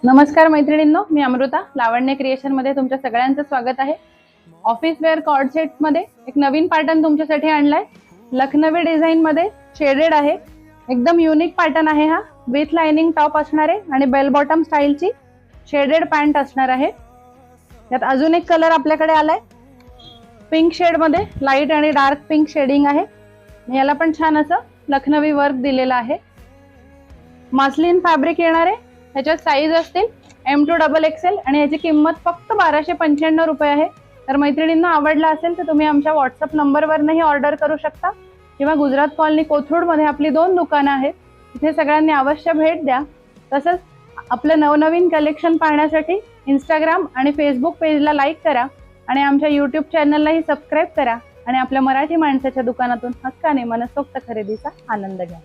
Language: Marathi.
नमस्कार मैत्रिणींनो, मी अमृता लावण्य क्रिएशन मध्ये तुमच्या सगळ्यांचं स्वागत आहे। ऑफिस वेअर कॉर्ड सेट मध्ये एक नवीन पॅटर्न तुमच्यासाठी आणलाय। लखनवी डिझाइन मध्ये शेडेड आहे, एकदम युनिक पॅटर्न आहे हा। विथ लाइनिंग टॉप असणार आहे आणि बेल बॉटम स्टाईलची शेडेड पॅन्ट असणार आहे। यात अजून एक कलर आपल्याकडे आलाय, पिंक शेड मध्ये लाईट आणि डार्क पिंक शेडिंग आहे। याला पण छान असं लखनवी वर्क दिलेलं आहे। मास्लिन फॅब्रिक येणार आहे, ह्याच्यात साईज असतील M2XXL आणि याची किंमत फक्त 1295 रुपये आहे। तर मैत्रिणींना आवडला असेल तर तुम्ही आमच्या व्हॉट्सअप नंबरवरही ऑर्डर करू शकता किंवा गुजरात कॉलनी कोथरूड मध्ये आपली 2 दुकानं आहेत, तिथे सगळ्यांनी अवश्य भेट द्या। तसंच आपलं नवनवीन कलेक्शन पाहण्यासाठी इंस्टाग्राम आणि फेसबुक पेजला लाईक करा आणि आमच्या यूट्यूब चॅनललाही सबस्क्राईब करा आणि आपल्या मराठी माणसाच्या दुकानातून हक्काने मनसोक्त खरेदीचा आनंद घ्या।